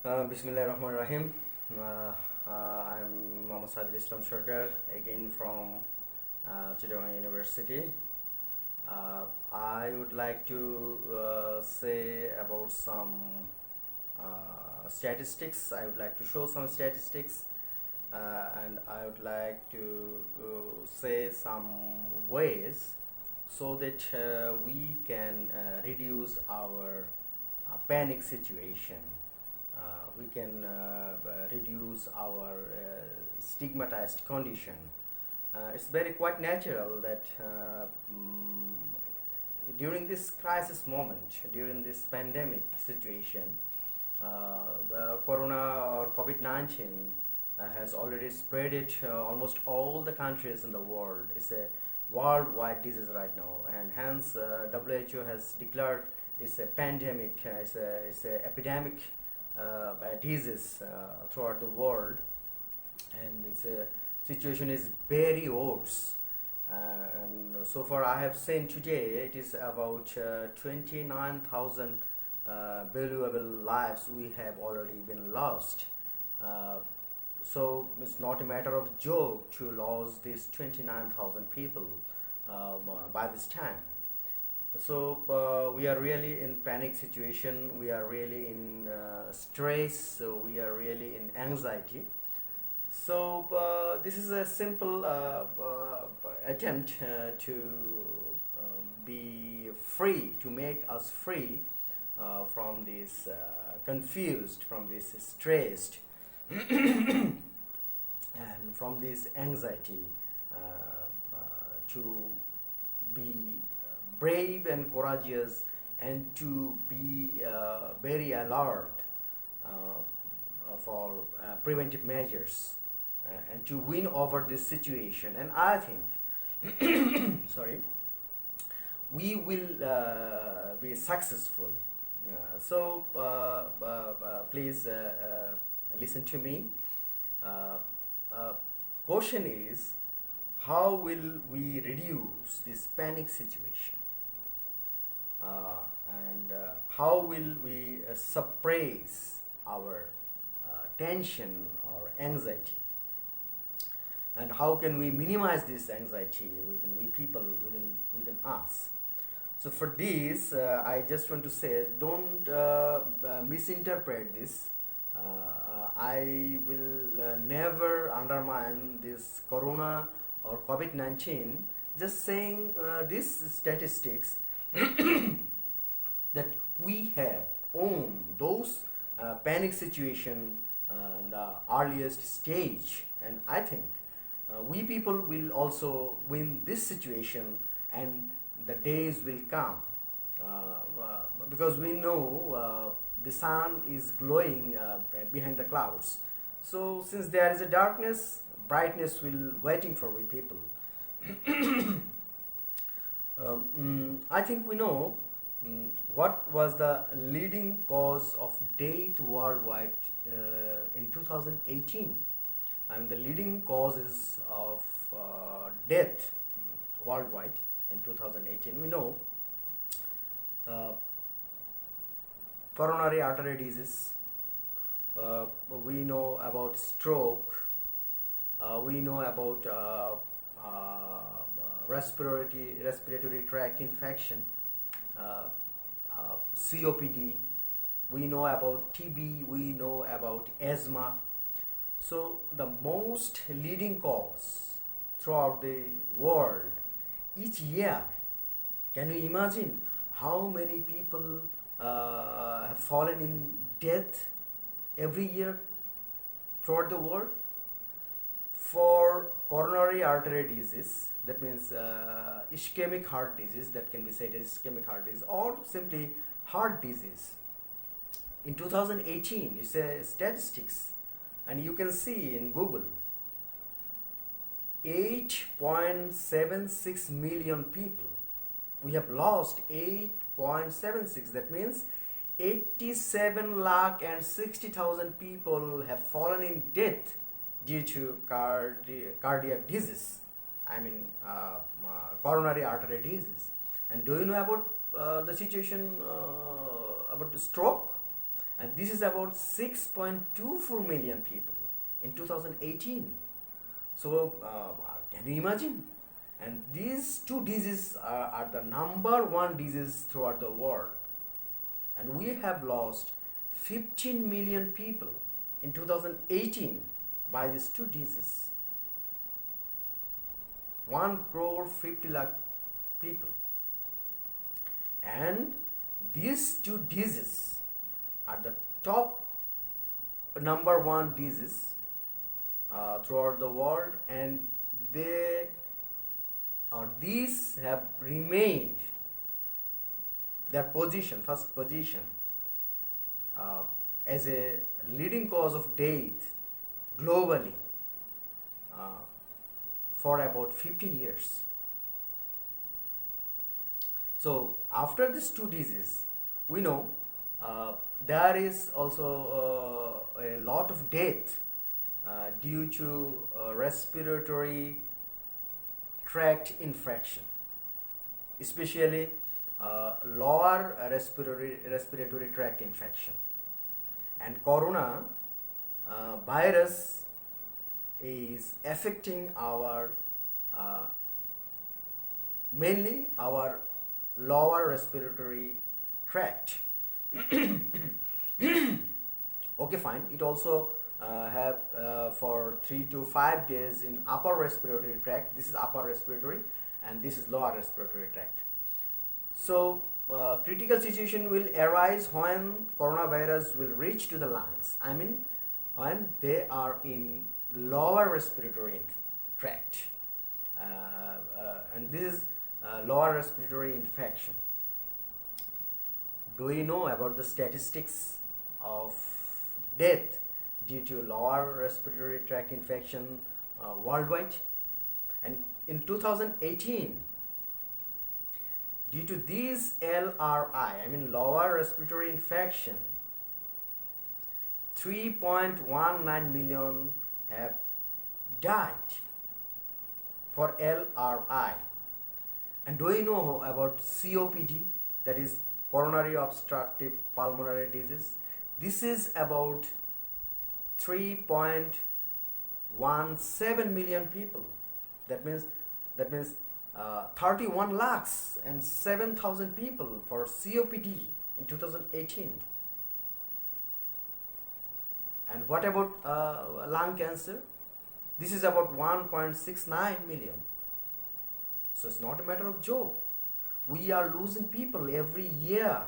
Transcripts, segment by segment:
Bismillahirrahmanirrahim. I'm Mohammad Saydul Islam Sarkar, again from Chittagong University. I would like to say about some statistics. I would like to show some statistics, and I would like to say some ways so that we can reduce our panic situation. We can reduce our stigmatized condition. It's very quite natural that during this crisis moment, during this pandemic situation, Corona or COVID-19 has already spread it almost all the countries in the world. It's a worldwide disease right now, and hence WHO has declared it's a pandemic, it's a epidemic disease throughout the world, and its situation is very worse. And so far, I have seen today it is about 29,000 valuable lives we have already been lost. Uh, so it's not a matter of joke to lose these 29,000 people by this time. So we are really in panic situation, we are really in stress, so we are really in anxiety. So this is a simple attempt to be free, to make us free from this confused, from this stressed, and from this anxiety, to be brave and courageous, and to be very alert for preventive measures, and to win over this situation. And I think sorry, we will be successful. Please listen to me. uh, uh, Question is, how will we reduce this panic situation, and how will we suppress our tension or anxiety, and how can we minimize this anxiety within we people, within us. So for this, I just want to say, don't misinterpret this. I will never undermine this corona or COVID-19. Just saying these statistics that we have owned those panic situation in the earliest stage, and I think we people will also win this situation, and the days will come, because we know the sun is glowing behind the clouds. So since there is a darkness, brightness will waiting for we people. I think we know what was the leading cause of death worldwide in 2018. And the leading causes of death worldwide in 2018, we know uh, coronary artery disease, we know about stroke, we know about respiratory tract infection, uh, COPD, we know about TB, we know about asthma. So the most leading cause throughout the world each year, can you imagine how many people have fallen in death every year throughout the world? For coronary artery disease, that means ischemic heart disease, that can be said as ischemic heart disease, or simply heart disease. In 2018, it's a statistics, and you can see in Google, 8.76 million people. We have lost 8.76. That means 87 lakh and 60,000 people have fallen in death due to cardiac disease. I mean, coronary artery disease. And do you know about the situation about the stroke? and this is about 6.24 million people in 2018. So can you imagine? And these two diseases are the number one disease throughout the world, and we have lost 15 million people in 2018 by these two diseases. 1 crore 50 lakh people, and these two diseases are the top number one disease throughout the world, and they these have remained their position, first position, as a leading cause of death globally for about 15 years. So after these two diseases, we know there is also a lot of death due to respiratory tract infection, especially lower respiratory tract infection. And corona virus is affecting our mainly our lower respiratory tract. Okay, fine. It also have for 3 to 5 days in upper respiratory tract. This is upper respiratory, and this is lower respiratory tract. So critical situation will arise when coronavirus will reach to the lungs. I mean, when they are in lower respiratory tract, and this is lower respiratory infection. Do you know about the statistics of death due to lower respiratory tract infection worldwide? And in 2018, due to these LRI, I mean lower respiratory infection, 3.19 million have died for LRI. And do you know about COPD, that is coronary obstructive pulmonary disease? This is about 3.17 million people. That means 31 lakhs and 7,000 people for COPD in 2018. And what about lung cancer? This is about 1.69 million. So it's not a matter of joke. We are losing people every year,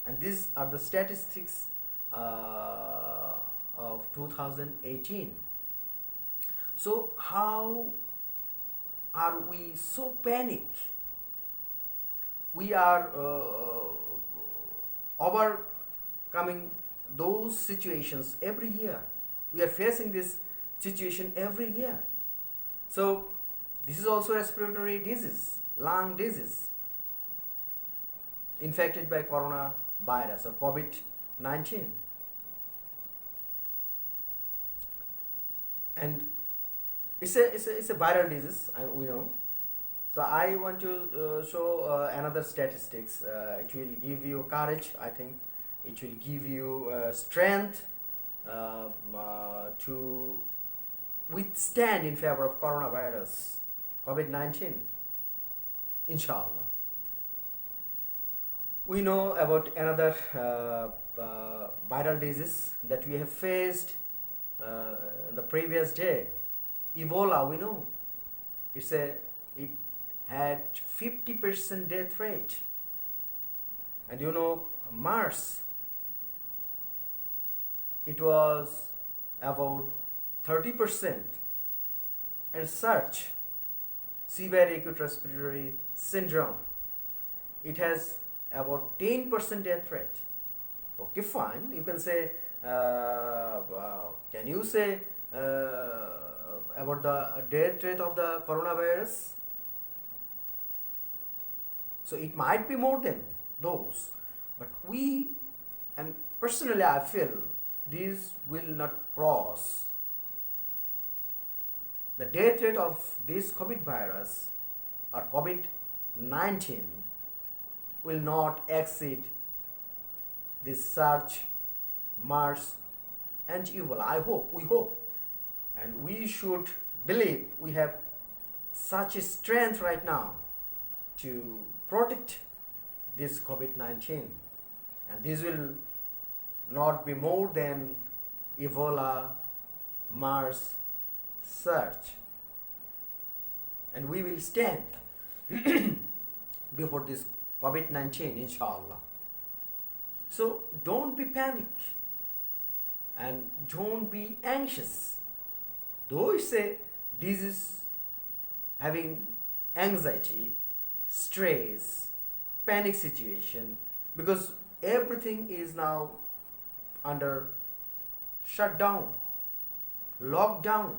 and these are the statistics of 2018. So how are we so panic? We are overcoming those situations every year. We are facing this situation every year. So this is also respiratory disease, lung disease, infected by coronavirus or COVID-19. And it's a viral disease, we know. So I want to show another statistics. It will give you courage, I think. It will give you strength to withstand in favor of coronavirus, COVID-19, inshallah. We know about another viral disease that we have faced the previous day, Ebola. We know it had 50% death rate, and you know MERS, it was about 30%, and SARS, severe acute respiratory syndrome, it has about 10% death rate. Okay, fine. You can say, can you say about the death rate of the coronavirus? So it might be more than those, but and personally I feel these will not cross. The death rate of this COVID virus or COVID-19 will not exceed this SARS Mars, and evil. We hope, and we should believe we have such a strength right now to protect this COVID-19, and this will not be more than Ebola, Mars, search, and we will stand before this COVID-19, inshallah. So don't be panic and don't be anxious. Though it's a disease having anxiety, stress, panic situation, because everything is now under shutdown, lockdown.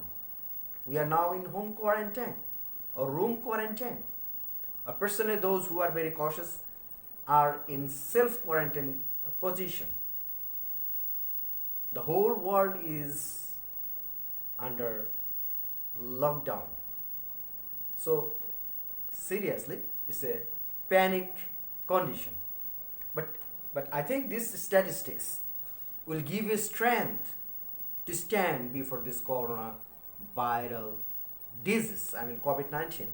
We are now in home quarantine or room quarantine. Personally, those who are very cautious are in self quarantine position. The whole world is under lockdown. So seriously, it's a panic condition. But I think these statistics will give you strength to stand before this corona viral disease, I mean COVID-19.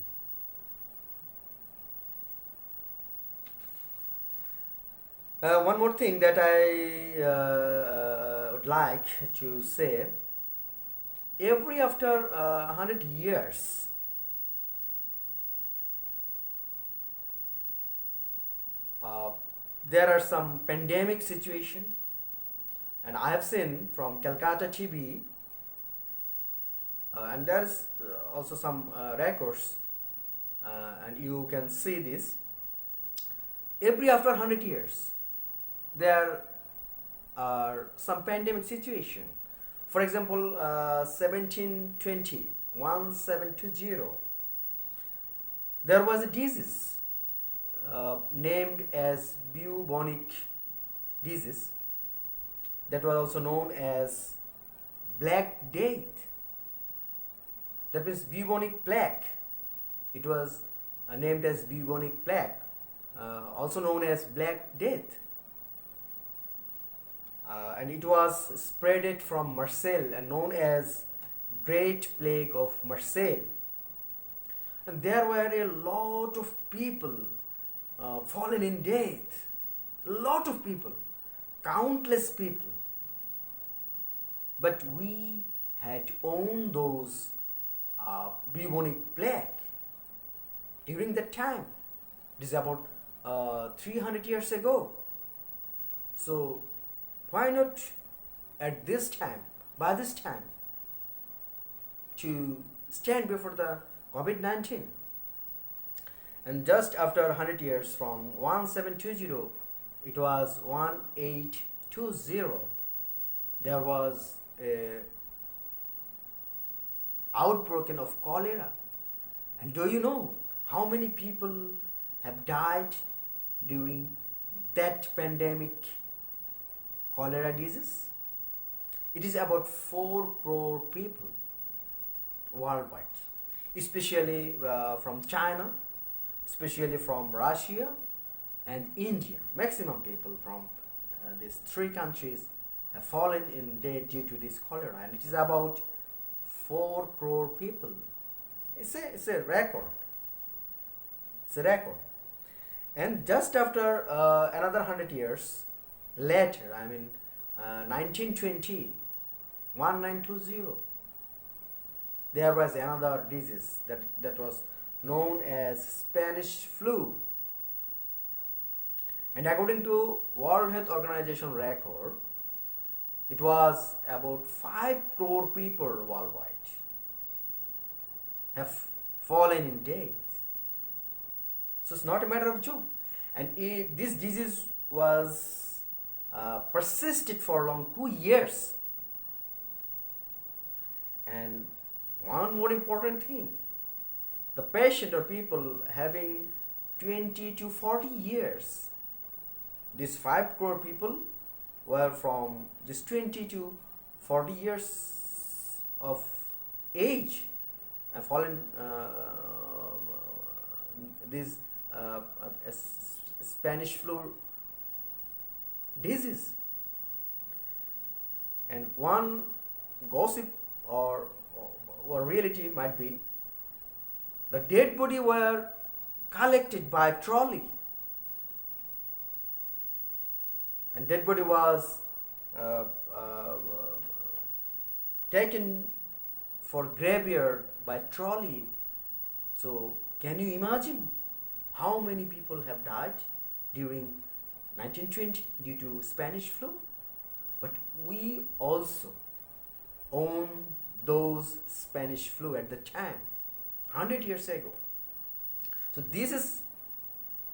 One more thing that I would like to say, every after 100 years, uh, there are some pandemic situation, and I have seen from Calcutta TB, and there is also some records, and you can see this. Every after 100 years, there are some pandemic situation. For example, 1720, there was a disease named as bubonic disease, that was also known as Black Death. That means bubonic plague. It was named as bubonic plague, also known as Black Death. And it was spreaded from Marseille and known as Great Plague of Marseille. And there were a lot of people fallen in death. A lot of people, countless people. But we had to own those bubonic plague during that time. This is about 300 years ago. So why not at this time, by this time, to stand before the COVID-19? And just after 100 years, from 1720, it was 1820, there was a outbreak of cholera. And do you know how many people have died during that pandemic cholera disease? It is about 4 crore people worldwide, especially from China, especially from Russia and India. Maximum people from these 3 countries have fallen in death due to this cholera, and it is about 4 crore people. It's a record. It's a record. And just after another 100 years later, I mean 1920, there was another disease that was known as Spanish flu. And according to World Health Organization record, it was about 5 crore people worldwide have fallen in death. So it's not a matter of joke. And this disease was persisted for long 2 years. And one more important thing, the patient or people having 20 to 40 years, these 5 crore people were from this 20 to 40 years of age and fallen this Spanish flu disease. And one gossip or, or reality might be the dead body were collected by trolley, and dead body was uh, uh, taken for graveyard by trolley. So can you imagine how many people have died during 1920 due to Spanish flu? But we also own those Spanish flu at the time, 100 years ago. So this is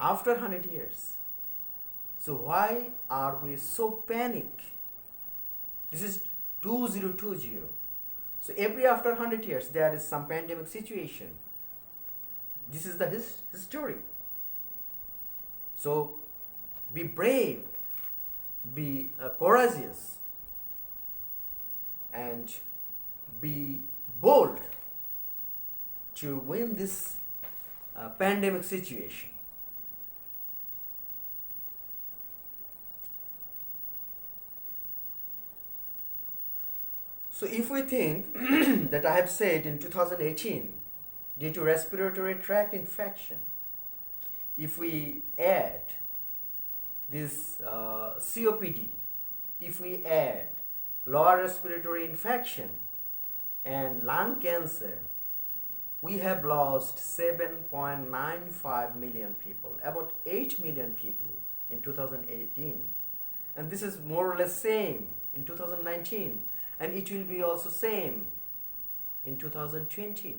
after 100 years. So why are we so panic? This is 2020. So every after 100 years there is some pandemic situation. This is the history. So be brave, be courageous, and be bold to win this pandemic situation. So if we think that I have said in 2018 due to respiratory tract infection, if we add this COPD, if we add lower respiratory infection and lung cancer, we have lost 7.95 million people, about 8 million people in 2018. And this is more or less same in 2019, and it will be also same in 2020.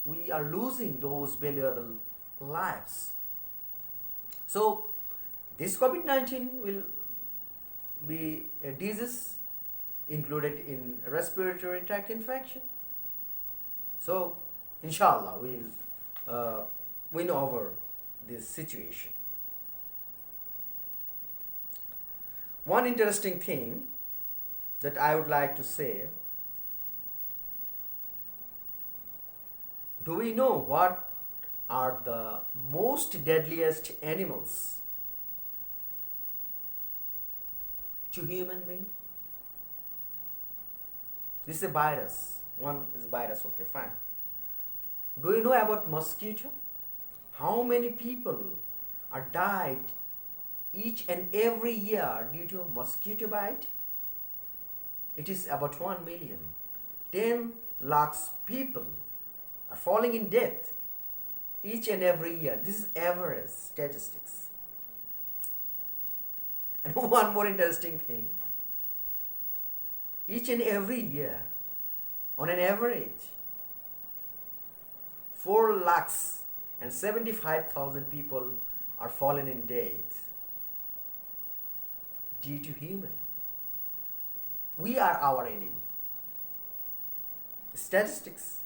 We are losing those valuable lives. So this COVID-19 will be a disease included in respiratory tract infection. So inshallah we'll win over this situation. One interesting thing that I would like to say, do we know what are the most deadliest animals to human being? This is a virus. One is virus, okay, fine. Do you know about mosquito? How many people are died each and every year due to mosquito bite? It is about 1 million. 10 lakhs people are falling in death each and every year. This is average statistics. And one more interesting thing, each and every year, on an average, 4 lakhs and 75,000 people are fallen in death due to human. We are our enemy. Statistics.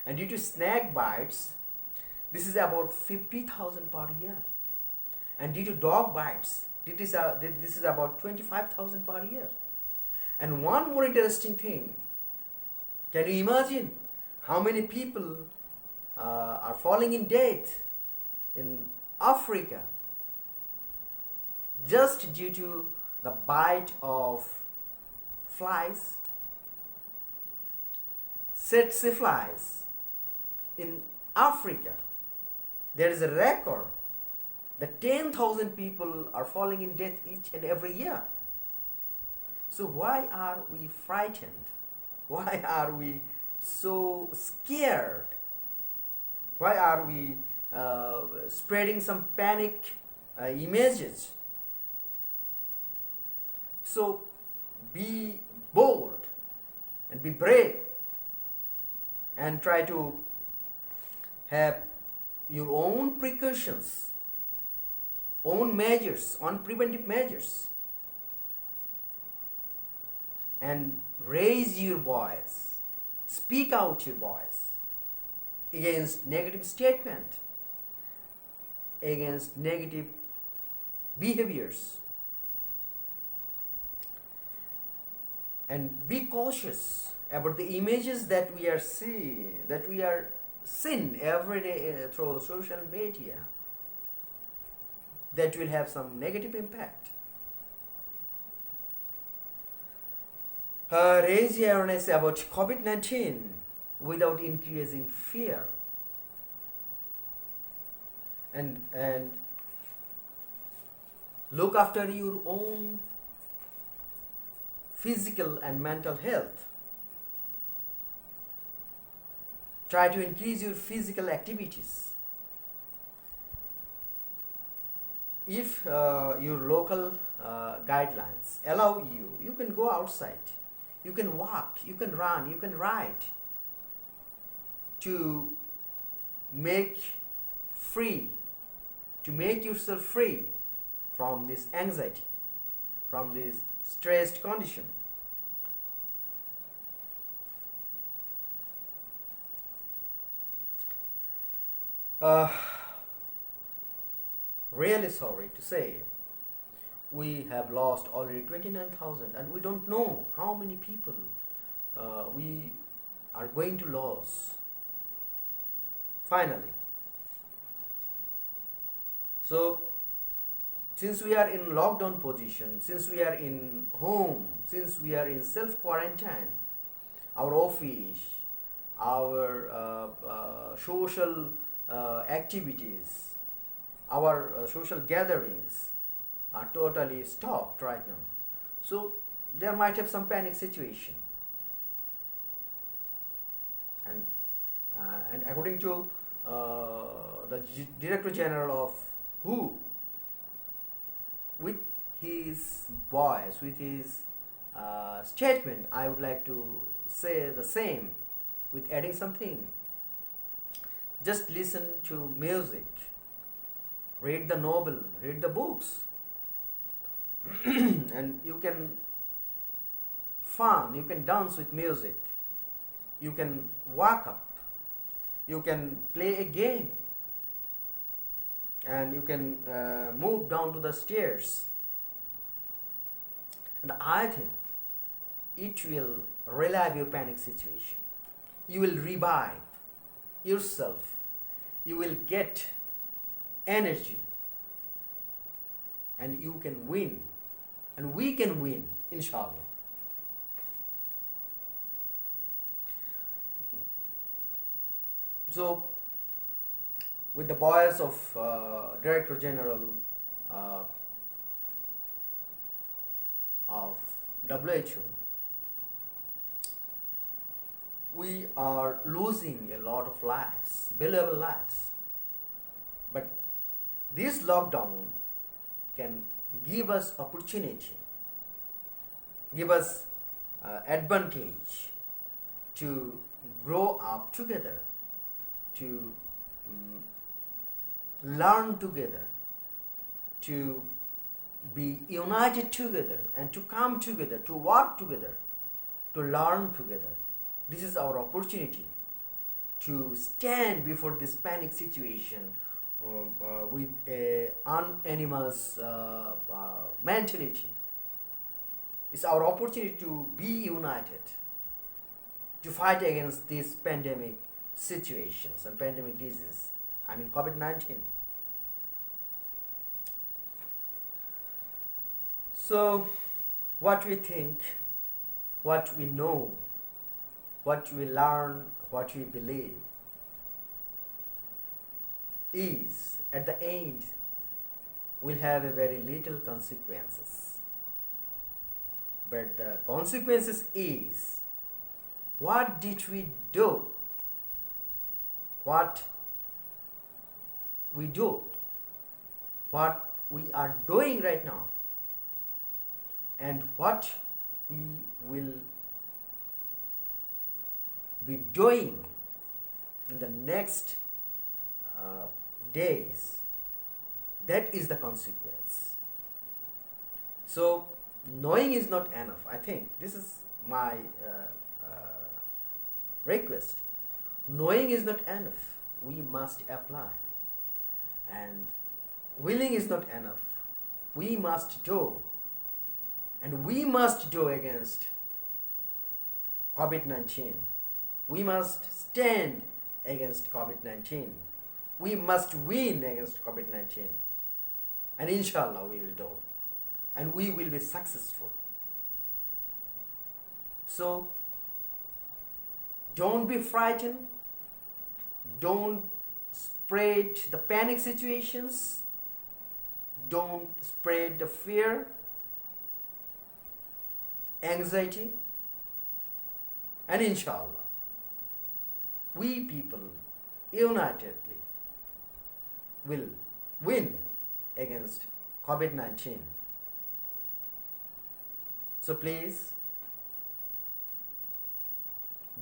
And due to snake bites, this is about 50,000 per year. And due to dog bites, this is about 25,000 per year. And one more interesting thing, can you imagine how many people are falling in death in Africa just due to the bite of flies? Tsetse flies in Africa, there is a record that 10,000 people are falling in death each and every year. So why are we frightened? Why are we so scared? Why are we spreading some panic images? So be bold and be brave and try to have your own precautions, own measures, own preventive measures, and raise your voice, speak out your voice against negative statement, against negative behaviors, and be cautious about the images that we are seeing every day through social media that will have some negative impact. Raise awareness about COVID-19 without increasing fear, and look after your own physical and mental health. Try to increase your physical activities. If your local guidelines allow you, you can go outside, you can walk, you can run, you can ride to make free, to make yourself free from this anxiety, from this stressed condition. Uh, Really sorry to say, we have lost already 29,000, and we don't know how many people we are going to lose finally. So, since we are in lockdown position, since we are in home, since we are in self quarantine, our office, our social activities, our social gatherings are totally stopped right now. So there might have some panic situation, and and according to the Director General of WHO, with his voice, with his statement, I would like to say the same with adding something. Just listen to music, read the novel, read the books, and you can fun, you can dance with music, you can walk up, you can play a game, and you can move down to the stairs. And I think it will relieve your panic situation. You will revive yourself, you will get energy, and you can win, and we can win, inshallah. So with the voice of Director General uh, of WHO, we are losing a lot of lives, valuable lives. But this lockdown can give us opportunity, give us advantage to grow up together, to learn together, to be united together, and to come together, to work together, to learn together. This is our opportunity to stand before this panic situation with a unanimous mentality. It's our opportunity to be united, to fight against these pandemic situations and pandemic disease. I mean COVID-19. So, what we think, what we know, what we learn, what we believe is, at the end, will have a very little consequences. But the consequences is, what did we do? What we do? What we are doing right now? And what we will be doing in the next days. That is the consequence. So knowing is not enough. I think this is my request. Knowing is not enough. We must apply. And willing is not enough. We must do. And we must do against COVID-19. We must stand against COVID-19. We must win against COVID-19. And inshallah we will do. And we will be successful. So don't be frightened, don't spread the panic situations, don't spread the fear, anxiety, and inshallah, we people unitedly will win against COVID-19. So please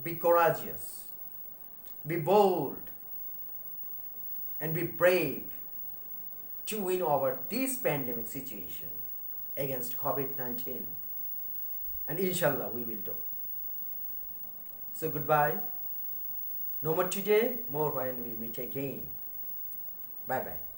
be courageous, be bold, and be brave to win over this pandemic situation against COVID-19. And inshallah, we will do. So goodbye. No more today, more when we meet again. Bye bye.